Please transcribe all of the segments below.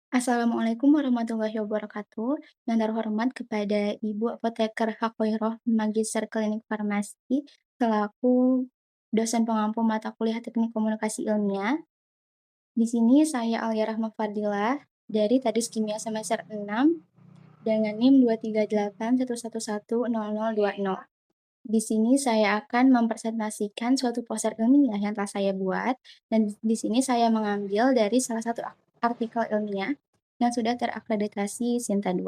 Assalamualaikum warahmatullahi wabarakatuh. Yang terhormat kepada Ibu Apoteker Hakhoiroh, Magister Klinik Farmasi, selaku dosen pengampu mata kuliah Teknik Komunikasi Ilmiah. Di sini saya Alia Rahma Fadilah dari Tadis Kimia semester 6 dengan NIM 23811100020. Di sini saya akan mempresentasikan suatu poster ilmiah yang telah saya buat, dan di sini saya mengambil dari salah satu artikel ilmiah yang sudah terakreditasi Sinta 2.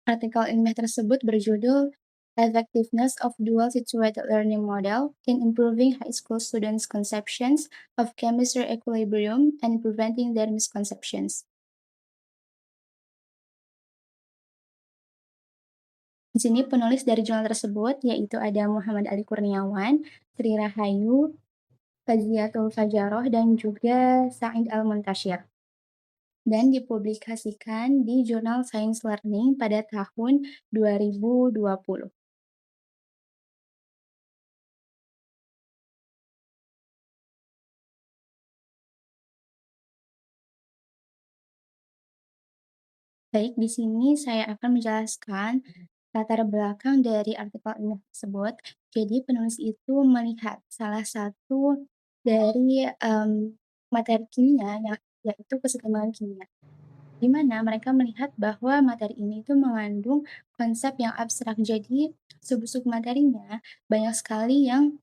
Artikel ilmiah tersebut berjudul Effectiveness of Dual Situated Learning Model in Improving High School Students' Conceptions of Chemistry Equilibrium and Preventing Their Misconceptions. Di sini penulis dari jurnal tersebut yaitu ada Muhammad Ali Kurniawan, Sri Rahayu, Faziatul Fajaroh, dan juga Said Al-Muntashir. Dan dipublikasikan di Jurnal Science Learning pada tahun 2020. Baik, di sini saya akan menjelaskan latar belakang dari artikel ilmiah tersebut. Jadi penulis itu melihat salah satu dari materi kimia yaitu kesetimbangan kimia, di mana mereka melihat bahwa materi ini itu mengandung konsep yang abstrak. Jadi sub-sub materinya banyak sekali yang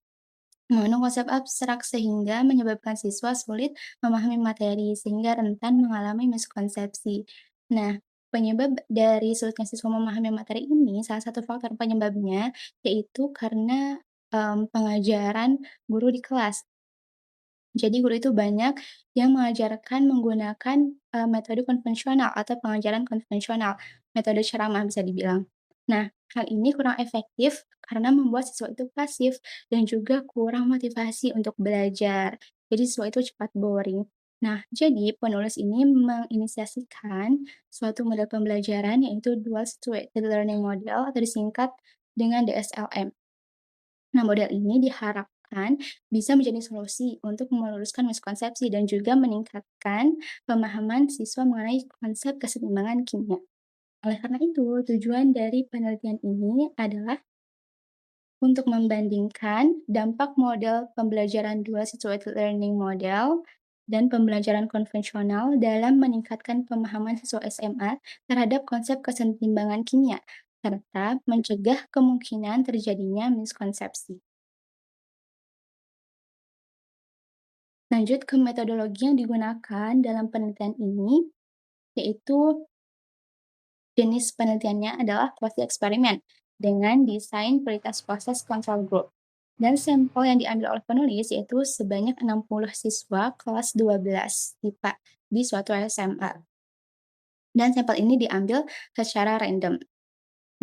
mengandung konsep abstrak sehingga menyebabkan siswa sulit memahami materi sehingga rentan mengalami miskonsepsi. Nah, penyebab dari sulitnya siswa memahami materi ini, salah satu faktor penyebabnya yaitu karena pengajaran guru di kelas. Jadi guru itu banyak yang mengajarkan menggunakan metode konvensional atau pengajaran konvensional, metode ceramah bisa dibilang. Nah, hal ini kurang efektif karena membuat siswa itu pasif dan juga kurang motivasi untuk belajar. Jadi siswa itu cepat boring. Nah, jadi penulis ini menginisiasikan suatu model pembelajaran yaitu Dual Situated Learning Model atau disingkat dengan DSLM. Nah, model ini diharapkan bisa menjadi solusi untuk meluruskan miskonsepsi dan juga meningkatkan pemahaman siswa mengenai konsep keseimbangan kimia. Oleh karena itu, tujuan dari penelitian ini adalah untuk membandingkan dampak model pembelajaran Dual Situated Learning Model dan pembelajaran konvensional dalam meningkatkan pemahaman siswa SMA terhadap konsep keseimbangan kimia, serta mencegah kemungkinan terjadinya miskonsepsi. Lanjut ke metodologi yang digunakan dalam penelitian ini, yaitu jenis penelitiannya adalah quasi eksperimen dengan desain prioritas proses control group. Dan sampel yang diambil oleh penulis yaitu sebanyak 60 siswa kelas 12 IPA di suatu SMA. Dan sampel ini diambil secara random.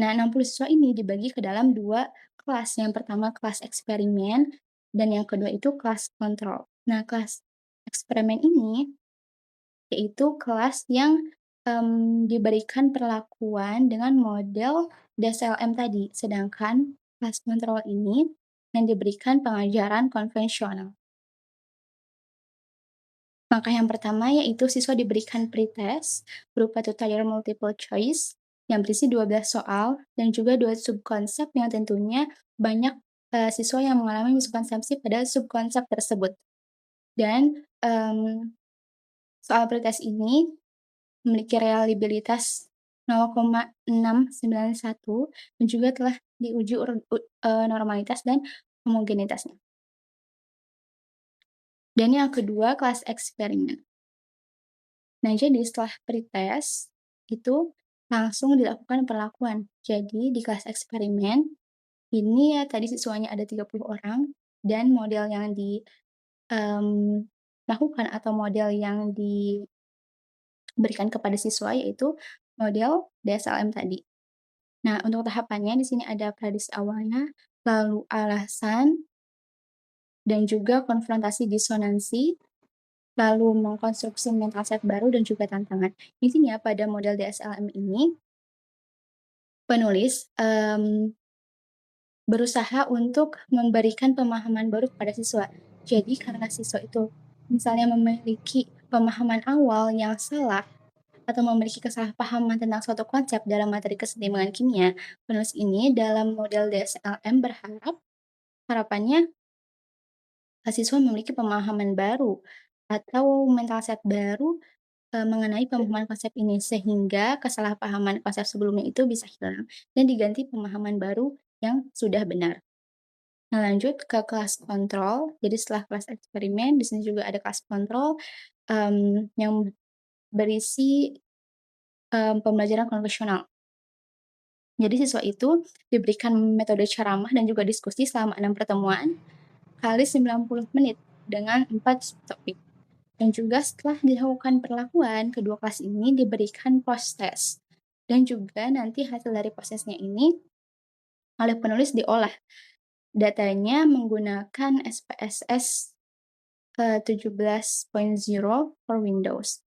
Nah, 60 siswa ini dibagi ke dalam dua kelas. Yang pertama kelas eksperimen dan yang kedua itu kelas kontrol. Nah, kelas eksperimen ini yaitu kelas yang diberikan perlakuan dengan model DSLM tadi, sedangkan kelas kontrol ini yang diberikan pengajaran konvensional. Langkah yang pertama yaitu siswa diberikan pretest berupa tutorial multiple choice yang berisi 12 soal dan juga 2 subkonsep yang tentunya banyak, siswa yang mengalami miskonsepsi pada subkonsep tersebut. Dan, soal pretest ini memiliki reliabilitas 0,691 dan juga telah diuji normalitas dan homogenitasnya. Dan yang kedua kelas eksperimen. Nah, jadi setelah pretest, itu langsung dilakukan perlakuan. Jadi di kelas eksperimen, ini ya tadi siswanya ada 30 orang dan model yang lakukan atau model yang diberikan kepada siswa yaitu model DSLM tadi. Nah, untuk tahapannya di sini ada prediksi awalnya, lalu alasan, dan juga konfrontasi disonansi, lalu mengkonstruksi mental set baru dan juga tantangan. Intinya pada model DSLM ini, penulis, berusaha untuk memberikan pemahaman baru kepada siswa. Jadi karena siswa itu misalnya memiliki pemahaman awal yang salah atau memiliki kesalahpahaman tentang suatu konsep dalam materi keseimbangan kimia, penulis ini dalam model DSLM berharap harapannya siswa memiliki pemahaman baru atau mental set baru mengenai pemahaman konsep ini, sehingga kesalahpahaman konsep sebelumnya itu bisa hilang dan diganti pemahaman baru yang sudah benar. Nah, lanjut ke kelas kontrol. Jadi setelah kelas eksperimen, di sini juga ada kelas kontrol, yang berisi, pembelajaran konvensional. Jadi siswa itu diberikan metode ceramah dan juga diskusi selama 6 pertemuan kali 90 menit dengan 4 topik. Dan juga setelah dilakukan perlakuan, kedua kelas ini diberikan post-test. Dan juga nanti hasil dari prosesnya ini oleh penulis diolah. Datanya menggunakan SPSS 17.0 for Windows.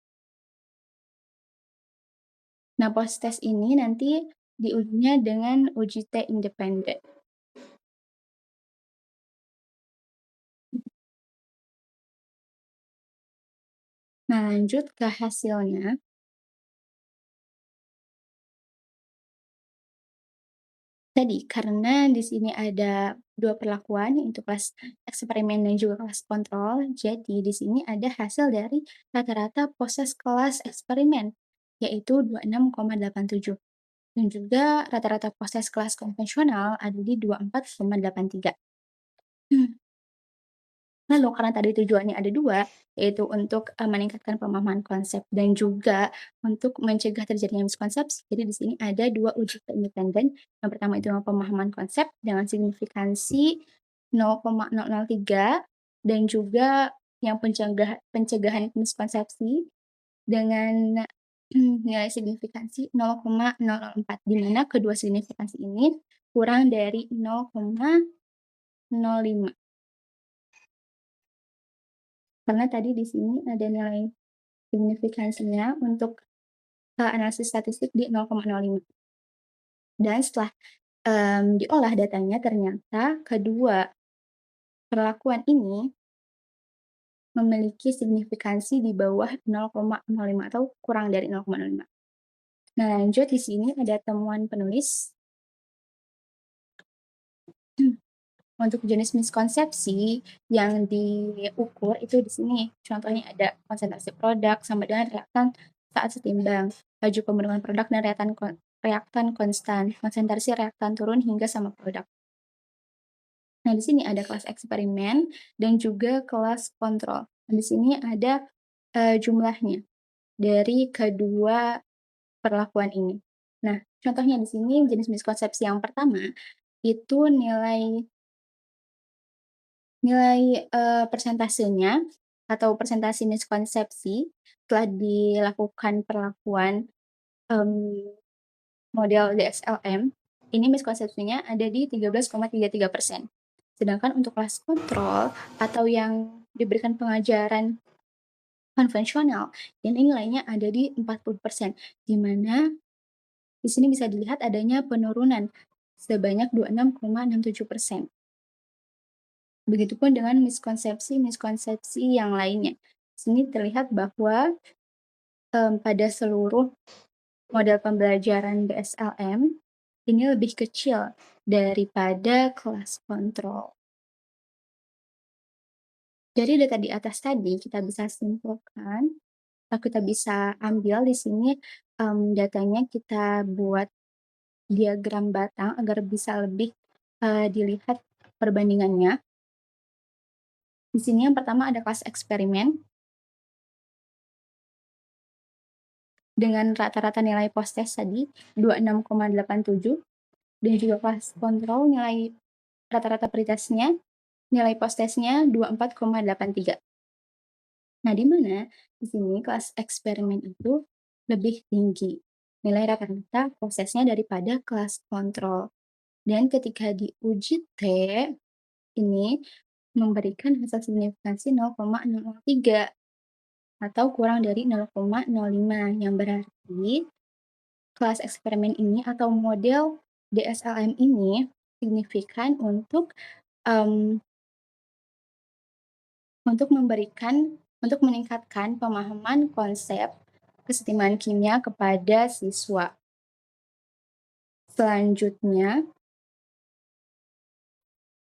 Nah, post-test ini nanti diujinya dengan uji T independen. Nah, lanjut ke hasilnya. Tadi, karena di sini ada 2 perlakuan, yaitu kelas eksperimen dan juga kelas kontrol, jadi di sini ada hasil dari rata-rata proses kelas eksperimen, yaitu 26,87, dan juga rata-rata proses kelas konvensional ada di 24,83. Lalu karena tadi tujuannya ada 2, yaitu untuk, meningkatkan pemahaman konsep dan juga untuk mencegah terjadinya miskonsepsi. Jadi di sini ada 2 uji independen. Yang pertama itu pemahaman konsep dengan signifikansi 0,003 dan juga yang pencegahan miskonsepsi dengan nilai signifikansi 0,004, di mana kedua signifikansi ini kurang dari 0,05. Karena tadi di sini ada nilai signifikansinya untuk, analisis statistik di 0,05. Dan setelah, diolah datanya ternyata kedua perlakuan ini memiliki signifikansi di bawah 0,05 atau kurang dari 0,05. Nah, lanjut di sini ada temuan penulis. Untuk jenis miskonsepsi yang diukur itu di sini, contohnya ada konsentrasi produk sama dengan reaktan saat setimbang, laju pembentukan produk dan reaktan konstan, konsentrasi reaktan turun hingga sama produk. Nah, di sini ada kelas eksperimen dan juga kelas kontrol. Nah, di sini ada, jumlahnya dari kedua perlakuan ini. Nah, contohnya di sini jenis miskonsepsi yang pertama, itu Nilai, persentasenya atau persentase miskonsepsi setelah dilakukan perlakuan, mmm, model DSLM, ini miskonsepsinya ada di 13,33%. Sedangkan untuk kelas kontrol atau yang diberikan pengajaran konvensional, ini nilainya ada di 40%, di mana di sini bisa dilihat adanya penurunan sebanyak 26,67%. Begitupun dengan miskonsepsi-miskonsepsi yang lainnya. Di sini terlihat bahwa, pada seluruh model pembelajaran BSLM, ini lebih kecil daripada kelas kontrol. Dari data di atas tadi kita bisa simpulkan, atau kita bisa ambil di sini, datanya kita buat diagram batang agar bisa lebih, dilihat perbandingannya. Di sini yang pertama ada kelas eksperimen dengan rata-rata nilai post-test tadi 26,87, dan juga kelas kontrol nilai rata-rata pretestnya, nilai post-testnya 24,83. Nah, di mana di sini kelas eksperimen itu lebih tinggi nilai rata-rata post-testnya daripada kelas kontrol. Dan ketika diuji T, ini memberikan hasil signifikansi 0,003 atau kurang dari 0,05, yang berarti kelas eksperimen ini atau model DSLM ini signifikan untuk, mmm, untuk memberikan untuk meningkatkan pemahaman konsep kesetimbangan kimia kepada siswa. Selanjutnya,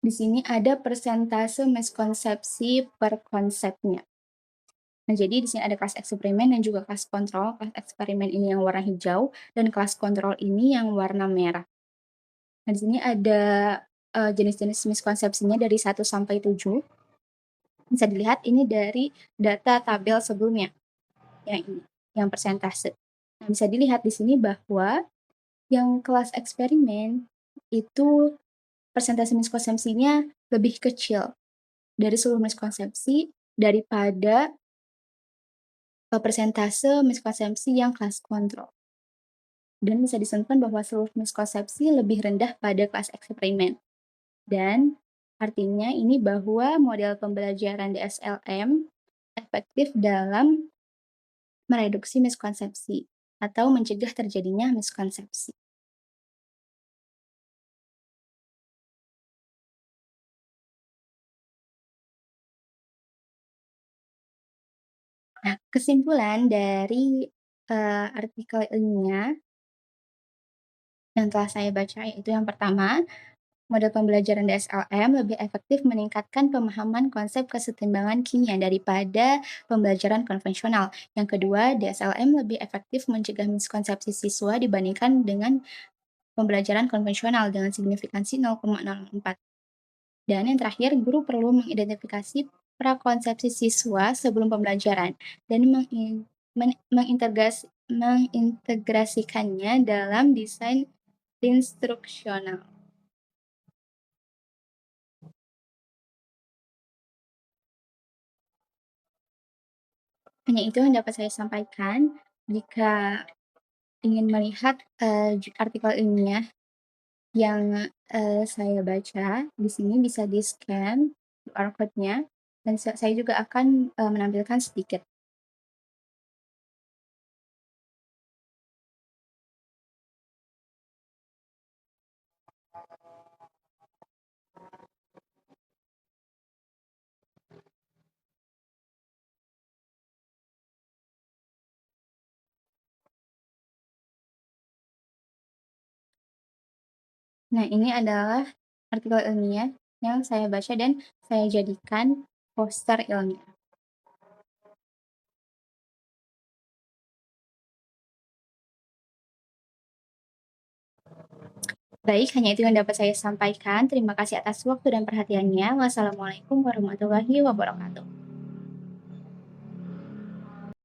di sini ada persentase miskonsepsi per konsepnya. Nah, jadi di sini ada kelas eksperimen dan juga kelas kontrol. Kelas eksperimen ini yang warna hijau dan kelas kontrol ini yang warna merah. Nah, di sini ada jenis-jenis miskonsepsinya dari 1 sampai 7. Bisa dilihat ini dari data tabel sebelumnya, yang ini, yang persentase. Nah, bisa dilihat di sini bahwa yang kelas eksperimen itu persentase miskonsepsinya lebih kecil dari seluruh miskonsepsi daripada persentase miskonsepsi yang kelas kontrol. Dan bisa disimpulkan bahwa seluruh miskonsepsi lebih rendah pada kelas eksperimen. Dan artinya ini bahwa model pembelajaran DSLM efektif dalam mereduksi miskonsepsi atau mencegah terjadinya miskonsepsi. Nah, kesimpulan dari artikel ilmiah yang telah saya baca yaitu yang pertama, model pembelajaran DSLM lebih efektif meningkatkan pemahaman konsep kesetimbangan kimia daripada pembelajaran konvensional. Yang kedua, DSLM lebih efektif mencegah miskonsepsi siswa dibandingkan dengan pembelajaran konvensional dengan signifikansi 0,04. Dan yang terakhir, guru perlu mengidentifikasi prakonsepsi siswa sebelum pembelajaran dan mengintegrasikannya dalam desain instruksional. Hanya itu yang dapat saya sampaikan. Jika ingin melihat artikel ilmiah yang saya baca, di sini bisa di-scan QR code-nya dan saya juga akan menampilkan sedikit. Nah, ini adalah artikel ilmiah yang saya baca dan saya jadikan poster ilmiah. Baik, hanya itu yang dapat saya sampaikan. Terima kasih atas waktu dan perhatiannya. Wassalamualaikum warahmatullahi wabarakatuh.